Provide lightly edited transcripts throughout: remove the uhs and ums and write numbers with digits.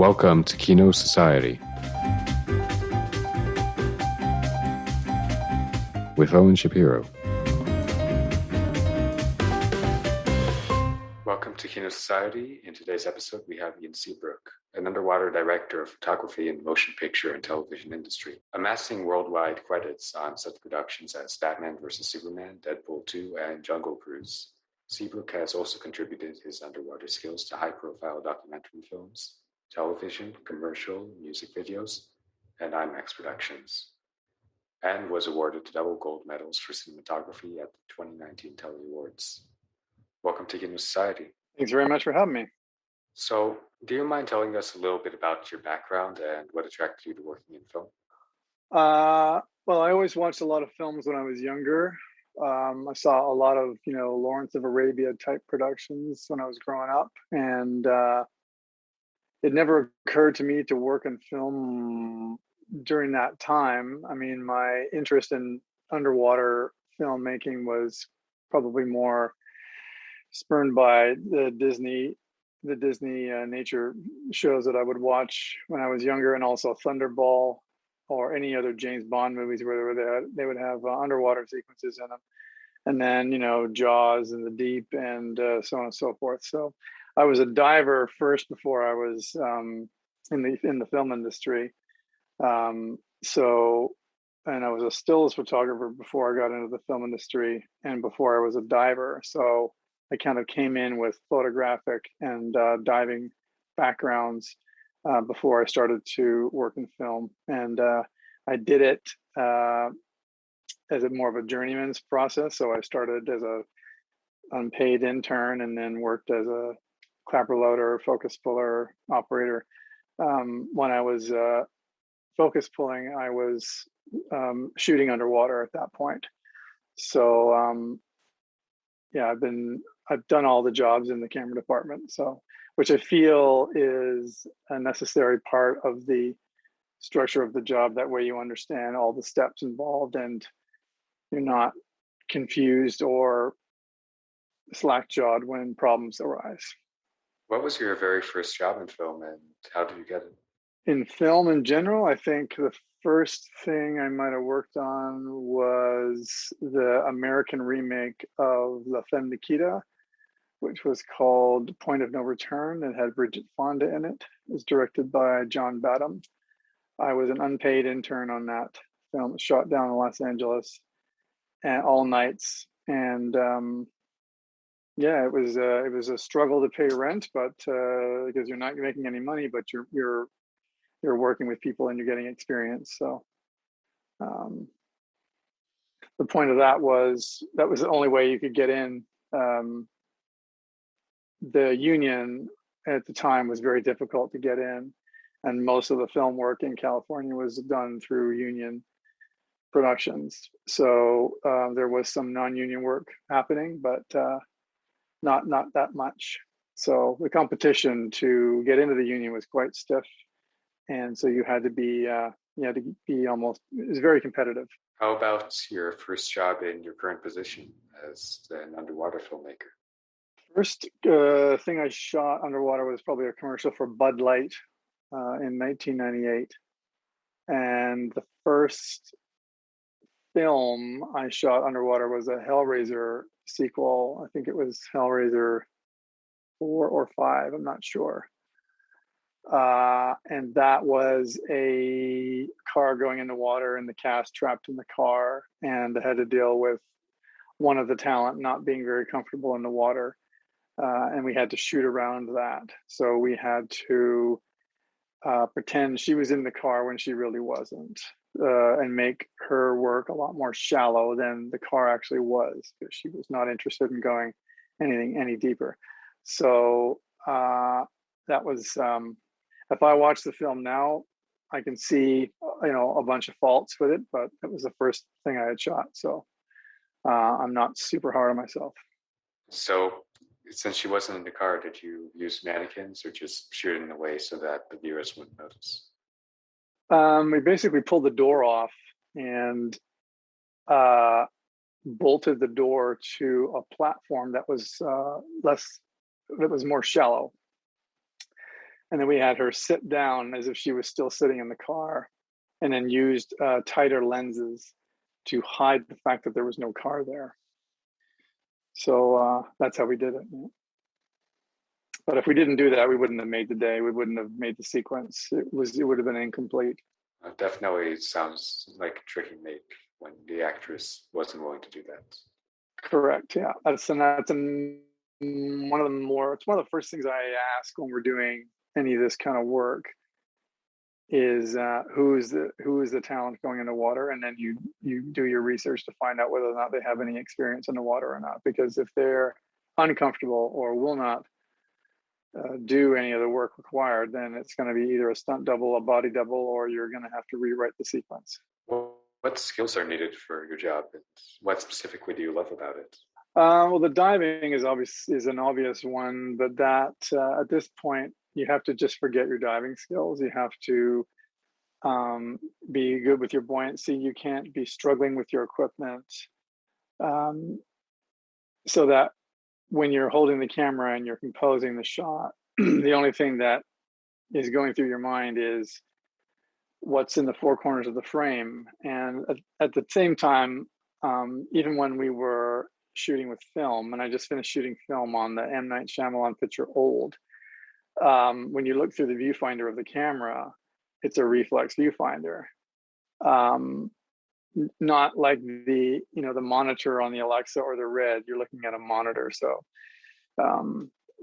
Welcome to Kino Society with Owen Shapiro. Welcome to Kino Society. In today's episode, we have Ian Seabrook, an underwater director of photography in the motion picture and television industry, amassing worldwide credits on such productions as Batman vs. Superman, Deadpool 2, and Jungle Cruise. Seabrook has also contributed his underwater skills to high-profile documentary films, television, commercial, music videos, and Imax productions, and was awarded double gold medals for cinematography at the 2019 Telly Awards. Welcome to Kino Society. Thanks very much for having me. So, do you mind telling us a little bit about your background and what attracted you to working in film? Well, I always watched a lot of films when I was younger. I saw a lot of, Lawrence of Arabia type productions when I was growing up, and it never occurred to me to work in film during that time. I mean, my interest in underwater filmmaking was probably more spurned by the Disney nature shows that I would watch when I was younger, and also Thunderball or any other James Bond movies where they would have underwater sequences in them, and then Jaws and the Deep and so on and so forth. So I was a diver first before I was in the film industry. And I was a stills photographer before I got into the film industry and before I was a diver. So I kind of came in with photographic and diving backgrounds before I started to work in film. And I did it as a more of a journeyman's process. So I started as a unpaid intern and then worked as a clapper loader, focus puller operator. When I was focus pulling, I was shooting underwater at that point. So yeah, I've done all the jobs in the camera department, so which I feel is a necessary part of the structure of the job. That way you understand all the steps involved and you're not confused or slack-jawed when problems arise. What was your very first job in film and how did you get it? In film in general, I think the first thing I might have worked on was the American remake of La Femme Nikita, which was called Point of No Return. It had Bridget Fonda in it. It was directed by John Badham. I was an unpaid intern on that film. It was shot down in Los Angeles and all nights. And yeah, it was a struggle to pay rent, but because you're not making any money, but you're working with people and you're getting experience. So the point of that was the only way you could get in. The union at the time was very difficult to get in, and most of the film work in California was done through union productions. So there was some non-union work happening, but not that much. So the competition to get into the union was quite stiff, and so you had to be almost, it was very competitive. How about your first job in your current position as an underwater filmmaker? First thing I shot underwater was probably a commercial for Bud Light in 1998. And the first film I shot underwater was a Hellraiser sequel. I think it was Hellraiser 4 or 5, I'm not sure. And that was a car going in the water and the cast trapped in the car, and I had to deal with one of the talent not being very comfortable in the water. And we had to shoot around that. So we had to pretend she was in the car when she really wasn't, and make her work a lot more shallow than the car actually was, because she was not interested in going any deeper. So that was, if I watch the film now, I can see, a bunch of faults with it, but it was the first thing I had shot. So I'm not super hard on myself. So since she wasn't in the car, did you use mannequins or just shoot it in a way so that the viewers wouldn't notice? We basically pulled the door off and bolted the door to a platform that was more shallow. And then we had her sit down as if she was still sitting in the car, and then used tighter lenses to hide the fact that there was no car there. So that's how we did it. Yeah. But if we didn't do that, we wouldn't have made the day. We wouldn't have made the sequence. It would have been incomplete. Definitely sounds like a tricky make when the actress wasn't willing to do that. Correct. Yeah, that's one of the more. It's one of the first things I ask when we're doing any of this kind of work is who is the talent going into water, and then you do your research to find out whether or not they have any experience in the water or not. Because if they're uncomfortable or will not do any of the work required, then it's going to be either a stunt double, a body double, or you're going to have to rewrite the sequence. Well, what skills are needed for your job, and what specifically do you love about it? Well, the diving is an obvious one, but that at this point you have to just forget your diving skills. You have to be good with your buoyancy. You can't be struggling with your equipment, so that when you're holding the camera and you're composing the shot, the only thing that is going through your mind is what's in the four corners of the frame. And at the same time, even when we were shooting with film, and I just finished shooting film on the M. Night Shyamalan picture Old, when you look through the viewfinder of the camera, it's a reflex viewfinder. Not like the monitor on the Alexa or the Red. You're looking at a monitor. So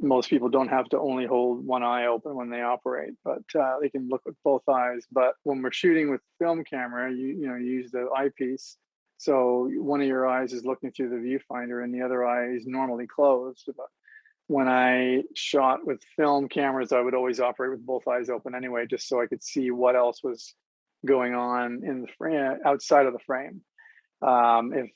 most people don't have to only hold one eye open when they operate, but they can look with both eyes. But when we're shooting with film camera, you use the eyepiece. So one of your eyes is looking through the viewfinder and the other eye is normally closed. But when I shot with film cameras, I would always operate with both eyes open anyway, just so I could see what else was going on in the frame, outside of the frame. If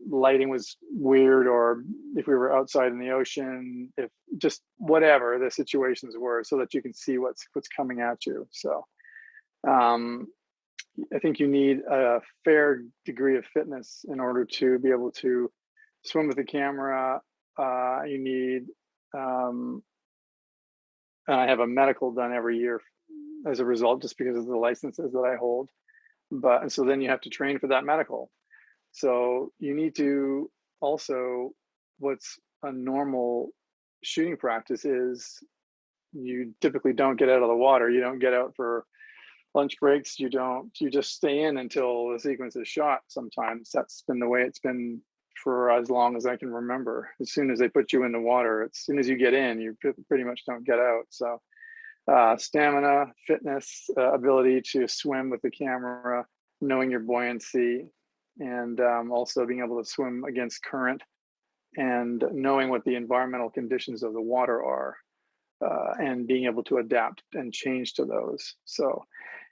lighting was weird, or if we were outside in the ocean, if just whatever the situations were, so that you can see what's coming at you. So I think you need a fair degree of fitness in order to be able to swim with the camera. You need, and I have a medical done every year as a result, just because of the licenses that I hold. And so then you have to train for that medical. So you need to also, what's a normal shooting practice is, you typically don't get out of the water. You don't get out for lunch breaks. You just stay in until the sequence is shot. Sometimes that's been the way it's been for as long as I can remember. As soon as they put you in the water, as soon as you get in, you pretty much don't get out. So stamina, fitness, ability to swim with the camera, knowing your buoyancy, and also being able to swim against current, and knowing what the environmental conditions of the water are, and being able to adapt and change to those. So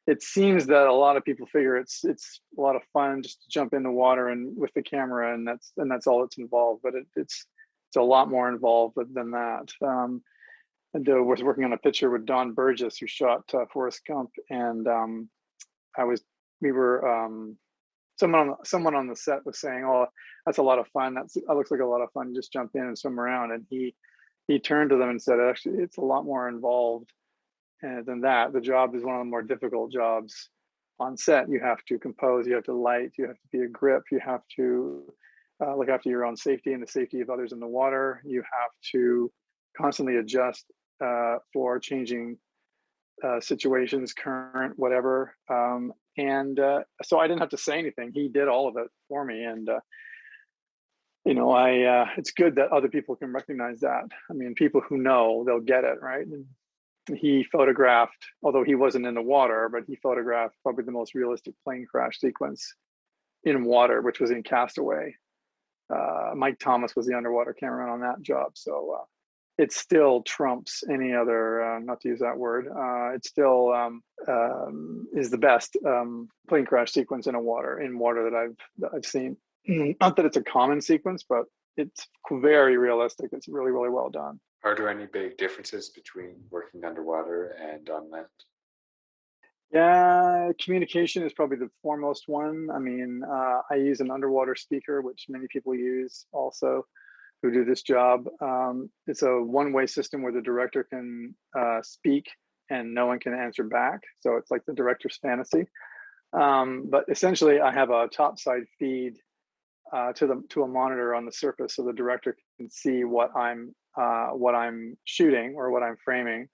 it seems that a lot of people figure it's a lot of fun just to jump in the water and with the camera, and that's all that's involved. But it's a lot more involved than that. And I was working on a picture with Don Burgess, who shot Forrest Gump, and someone on the set was saying, "Oh, that's a lot of fun. That looks like a lot of fun. Just jump in and swim around." And he turned to them and said, "Actually, it's a lot more involved than that. The job is one of the more difficult jobs on set. You have to compose, you have to light, you have to be a grip, you have to look after your own safety and the safety of others in the water. You have to constantly adjust for changing situations, current, whatever." So I didn't have to say anything. He did all of it for me. And, it's good that other people can recognize that. I mean, people who know, they'll get it, right? And he photographed, although he wasn't in the water, but he photographed probably the most realistic plane crash sequence in water, which was in Castaway. Mike Thomas was the underwater cameraman on that job. So it still trumps any other, not to use that word, it still is the best plane crash sequence in water that I've seen. Not that it's a common sequence, but it's very realistic. It's really, really well done. Are there any big differences between working underwater and on land? Yeah, communication is probably the foremost one. I mean, I use an underwater speaker, which many people use also. who do this job. It's a one-way system where the director can speak and no one can answer back. So it's like the director's fantasy. But essentially, I have a topside feed to a monitor on the surface, so the director can see what I'm shooting or what I'm framing,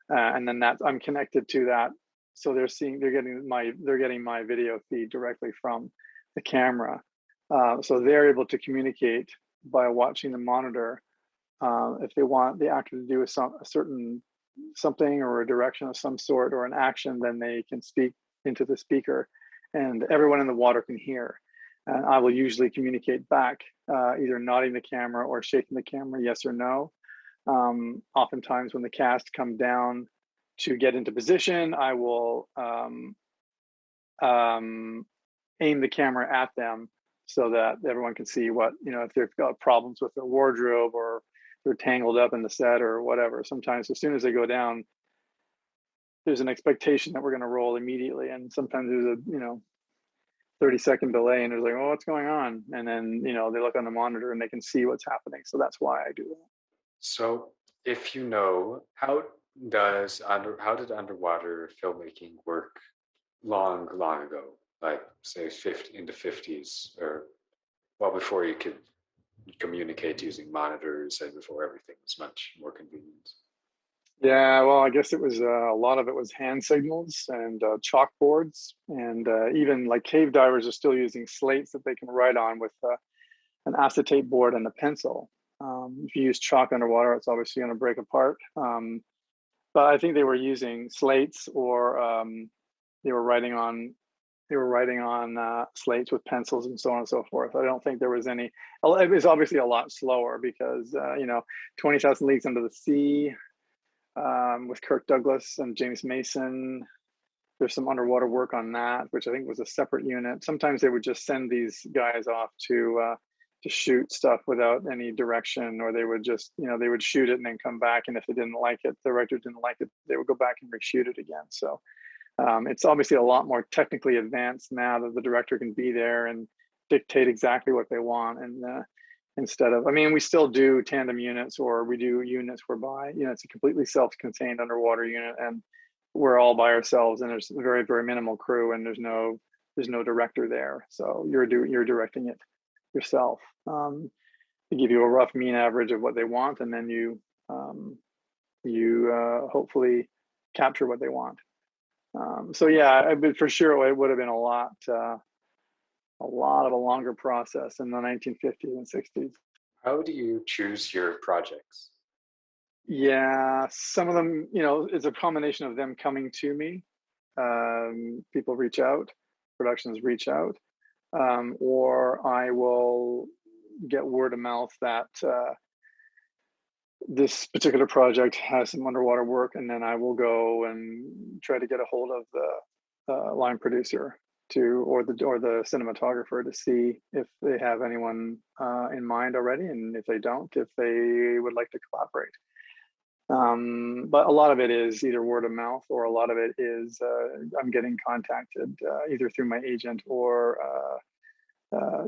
and then that I'm connected to that. So they're getting my video feed directly from the camera. So they're able to communicate by watching the monitor. If they want the actor to do a certain something or a direction of some sort or an action, then they can speak into the speaker, and everyone in the water can hear. And I will usually communicate back, either nodding the camera or shaking the camera, yes or no. Oftentimes, when the cast come down to get into position, I will aim the camera at them so that everyone can see what, if they've got problems with their wardrobe or they're tangled up in the set or whatever. Sometimes as soon as they go down, there's an expectation that we're going to roll immediately. And sometimes there's a, 30-second delay and there's like, oh, what's going on? And then, they look on the monitor and they can see what's happening. So that's why I do that. So if how did underwater filmmaking work long ago, like say in the 50s, or before you could communicate using monitors and before everything was much more convenient? Yeah, well, I guess it was a lot of it was hand signals and chalkboards, and even like cave divers are still using slates that they can write on with an acetate board and a pencil. If you use chalk underwater, it's obviously going to break apart. But I think they were using slates, or they were writing on slates with pencils and so on and so forth. I don't think there was any. It was obviously a lot slower because 20,000 Leagues Under the Sea. With Kirk Douglas and James Mason. There's some underwater work on that, which I think was a separate unit. Sometimes they would just send these guys off to shoot stuff without any direction, or they would just, they would shoot it and then come back. And if they didn't like it, the director didn't like it, they would go back and reshoot it again. So it's obviously a lot more technically advanced now that the director can be there and dictate exactly what they want. And instead of, we still do tandem units, or we do units whereby, it's a completely self-contained underwater unit and we're all by ourselves and there's a very, very minimal crew and there's no director there. So you're directing it yourself. They give you a rough mean average of what they want, and then you hopefully capture what they want. So yeah, for sure it would have been a lot of a longer process in the 1950s and 60s. How do you choose your projects? Yeah, some of them, it's a combination of them coming to me. People reach out, productions reach out, or I will get word of mouth that this particular project has some underwater work, and then I will go and try to get a hold of the line producer or the cinematographer to see if they have anyone in mind already, and if they don't, if they would like to collaborate. But a lot of it is either word of mouth, or a lot of it is I'm getting contacted either through my agent or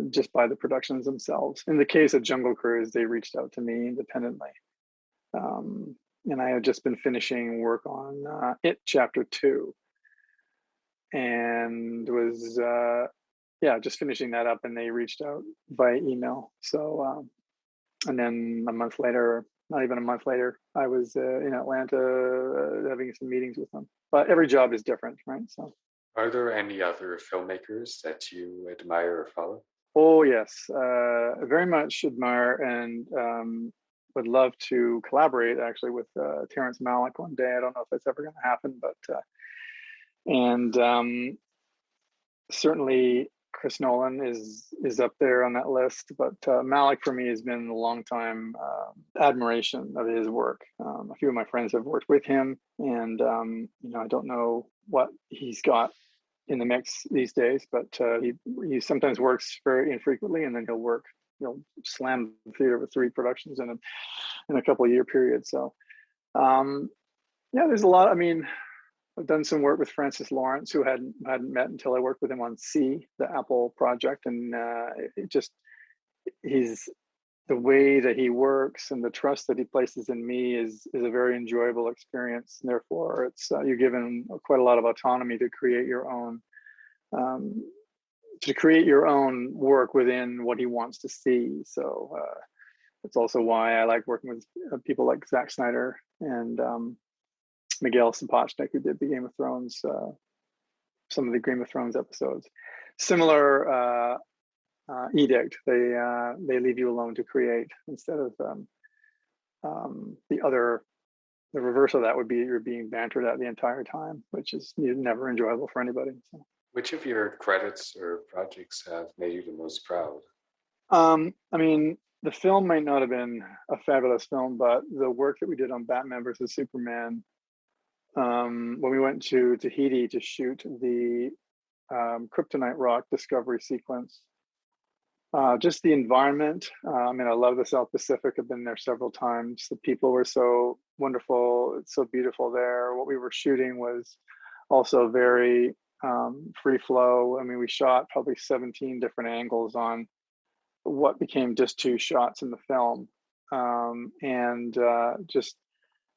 just by the productions themselves. In the case of Jungle Cruise, they reached out to me independently. And I had just been finishing work on It Chapter 2. And was just finishing that up, and they reached out by email. So and then not even a month later, I was in Atlanta having some meetings with them. But every job is different, right? So are there any other filmmakers that you admire or follow? Oh yes, very much admire and would love to collaborate actually with Terrence Malick one day. I don't know if that's ever going to happen, but certainly Chris Nolan is up there on that list. But Malick for me has been a long time admiration of his work. A few of my friends have worked with him, and I don't know what he's got in the mix these days, but he sometimes works very infrequently, and then he'll slam the theater with 3 productions in a couple of year period. So there's a lot. I've done some work with Francis Lawrence, who hadn't met until I worked with him on C, the Apple project, and he's the way that he works and the trust that he places in me is a very enjoyable experience. And therefore, it's you're given quite a lot of autonomy to create your own um, work within what he wants to see. So that's also why I like working with people like Zack Snyder and Miguel Sapochnik, who did the Game of Thrones, some of the Game of Thrones episodes. Similar edict. They leave you alone to create instead of the reverse of that would be you're being bantered at the entire time, which is never enjoyable for anybody. So. Which of your credits or projects have made you the most proud? I mean, the film might not have been a fabulous film, but the work that we did on Batman versus Superman, when we went to Tahiti to shoot the kryptonite rock discovery sequence, just the environment. I mean, I love the South Pacific. I've been there several times. The people were so wonderful. It's so beautiful there. What we were shooting was also very free flow. I mean, we shot probably 17 different angles on what became just 2 shots in the film. And just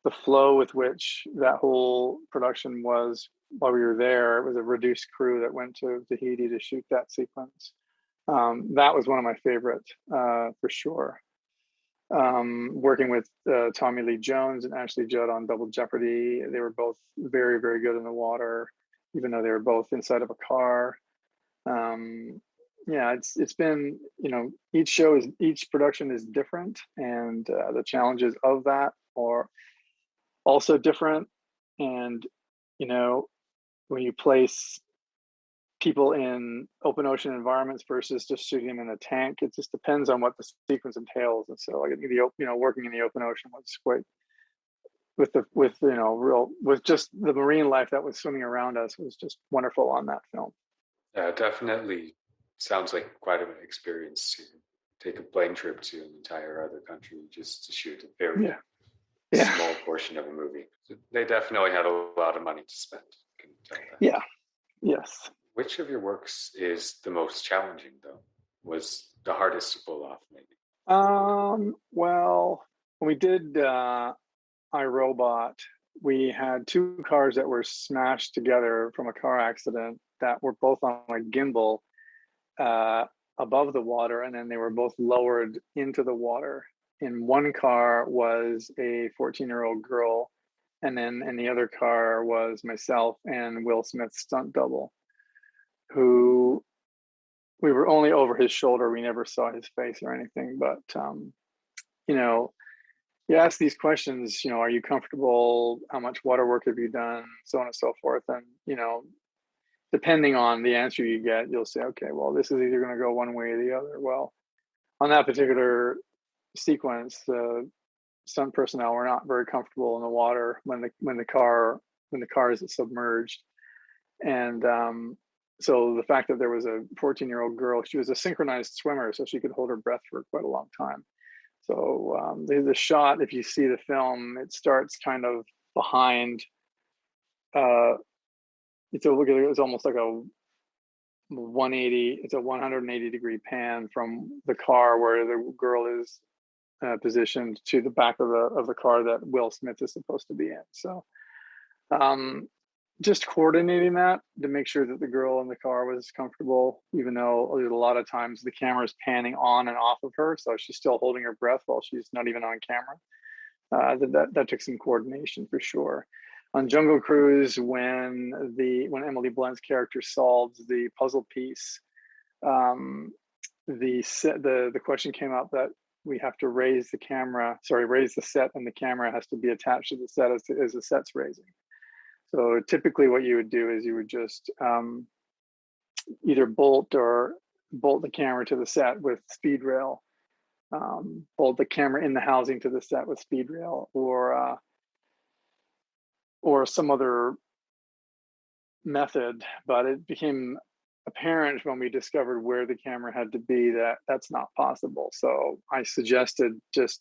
the flow with which that whole production was while we were there. It was a reduced crew that went to Tahiti to shoot that sequence. That was one of my favorites for sure. Working with Tommy Lee Jones and Ashley Judd on Double Jeopardy, they were both very, very good in the water, even though they were both inside of a car. Yeah, it's been, each production is different, and the challenges of that are also different. And when you place people in open ocean environments versus just shooting them in a tank, it just depends on what the sequence entails. And so, working in the open ocean was quite with just the marine life that was swimming around us was just wonderful on that film. Yeah, definitely sounds like quite an experience to take a plane trip to an entire other country just to shoot a very small portion of a movie. So they definitely had a lot of money to spend. Can you tell that? Yeah. Yes. Which of your works is the most challenging, though? Was the hardest to pull off, maybe? Well, when we did iRobot, we had 2 cars that were smashed together from a car accident that were both on a gimbal above the water, and then they were both lowered into the water. In one car was a 14-year-old girl, and then in the other car was myself and Will Smith's stunt double, who we were only over his shoulder. We never saw his face or anything, but you ask these questions, are you comfortable? How much water work have you done? So on and so forth. And, depending on the answer you get, you'll say, okay, well, this is either going to go one way or the other. Well, on that particular sequence, the stunt personnel were not very comfortable in the water when the car is submerged. And so the fact that there was a 14-year-old girl, she was a synchronized swimmer, so she could hold her breath for quite a long time. So the shot, if you see the film, it starts kind of behind. It's almost like a 180. It's a 180 degree pan from the car where the girl is positioned to the back of the car that Will Smith is supposed to be in. So just coordinating that to make sure that the girl in the car was comfortable, even though there's a lot of times the camera is panning on and off of her, so she's still holding her breath while she's not even on camera. That took some coordination for sure. On Jungle Cruise, when Emily Blunt's character solves the puzzle piece, the question came up that we have to raise the set, and the camera has to be attached to the set as the set's raising. So typically what you would do is you would just either bolt the camera to the set with speed rail, bolt the camera in the housing to the set with speed rail, or some other method. But it became apparent when we discovered where the camera had to be that that's not possible. So I suggested just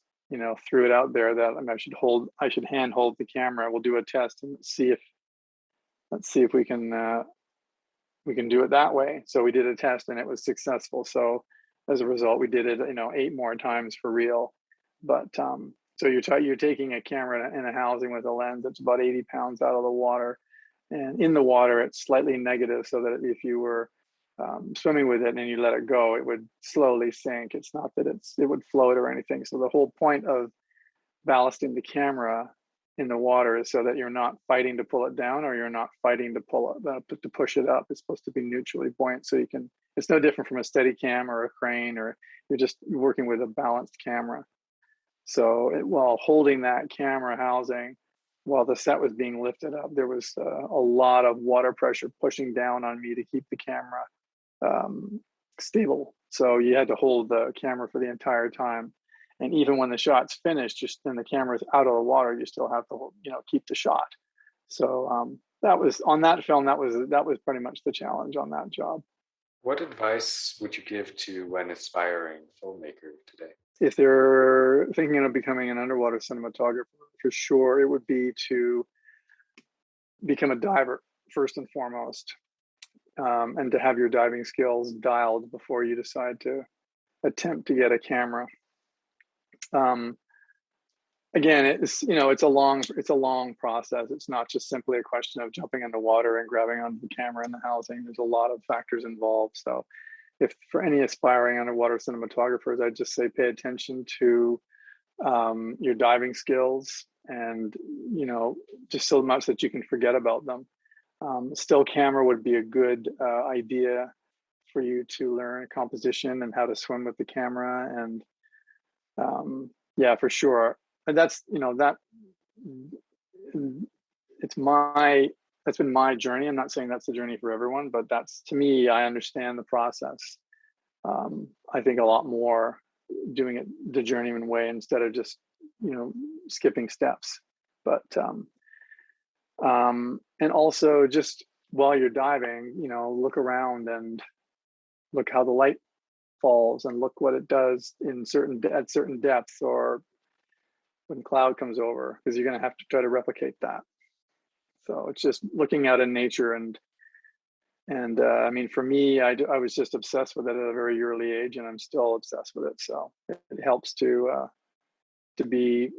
threw it out there that I should hand hold the camera. We'll do a test and let's see if we can do it that way. So we did a test and it was successful. So as a result, we did it, 8 more times for real. But so you're taking a camera in a housing with a lens that's about 80 pounds out of the water, and in the water it's slightly negative, so that if you were swimming with it and you let it go, it would slowly sink. It's not that it would float or anything. So the whole point of ballasting the camera in the water is so that you're not fighting to pull it down, or you're not fighting to pull it to push it up. It's supposed to be neutrally buoyant, so you can. It's no different from a steady cam or a crane, or you're just working with a balanced camera. So while holding that camera housing, while the set was being lifted up, there was a lot of water pressure pushing down on me to keep the camera stable. So you had to hold the camera for the entire time. And even when the shot's finished, just then the camera's out of the water, you still have to, keep the shot. So that was on that film. That was pretty much the challenge on that job. What advice would you give to an aspiring filmmaker today? If they're thinking of becoming an underwater cinematographer, for sure, it would be to become a diver first and foremost, and to have your diving skills dialed before you decide to attempt to get a camera. Again, it's a long process. It's not just simply a question of jumping in the water and grabbing onto the camera in the housing. There's a lot of factors involved. So if for any aspiring underwater cinematographers, I'd just say pay attention to your diving skills, and just so much that you can forget about them. Still camera would be a good idea for you to learn composition and how to swim with the camera. And yeah, for sure. And that's that's been my journey. I'm not saying that's the journey for everyone, but that's, to me, I understand the process. I think a lot more doing it the journeyman way instead of just skipping steps. But and also, just while you're diving, look around and look how the light falls, and look what it does at certain depths, or when cloud comes over, because you're going to have to try to replicate that. So it's just looking out in nature, and I mean, for me, I was just obsessed with it at a very early age, and I'm still obsessed with it. So it helps to be,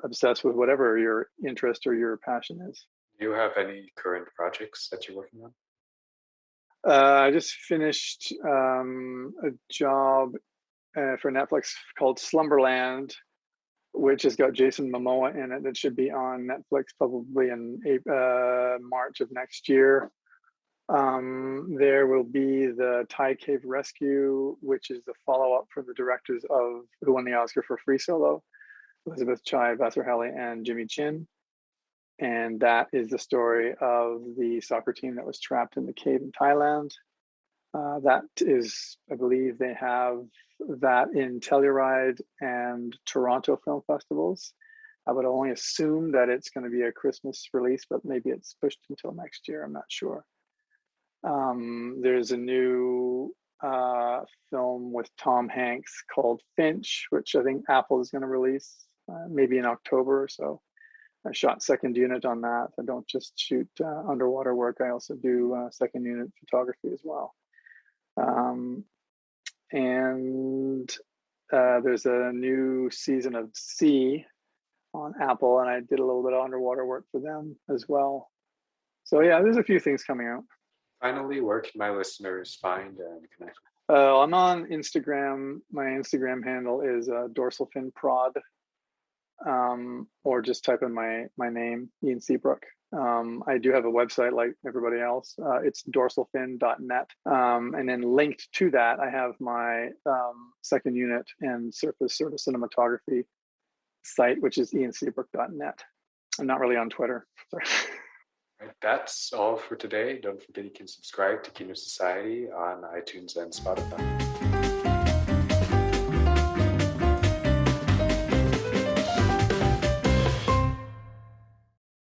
obsessed with whatever your interest or your passion is. Do you have any current projects that you're working on? I just finished a job for Netflix called Slumberland, which has got Jason Momoa in it. That should be on Netflix probably in March of next year. There will be the Thai Cave Rescue, which is the follow-up for the directors of who won the Oscar for Free Solo, Elizabeth Chai Vasarhelyi and Jimmy Chin. And that is the story of the soccer team that was trapped in the cave in Thailand. That is, I believe they have that in Telluride and Toronto film festivals. I would only assume that it's going to be a Christmas release, but maybe it's pushed until next year. I'm not sure. There's a new film with Tom Hanks called Finch, which I think Apple is going to release maybe in October or so. I shot second unit on that. I don't just shoot underwater work. I also do second unit photography as well. And there's a new season of Sea on Apple, and I did a little bit of underwater work for them as well. So yeah, there's a few things coming out. Finally, where can my listeners find and connect? I'm on Instagram. My Instagram handle is dorsalfinprod, or just type in my name, Ian Seabrook. I do have a website like everybody else. It's dorsalfin.net. And then linked to that, I have my second unit and surface sort of cinematography site, which is ianseabrook.net. I'm not really on Twitter. Right, that's all for today. Don't forget you can subscribe to Kino Society on iTunes and Spotify.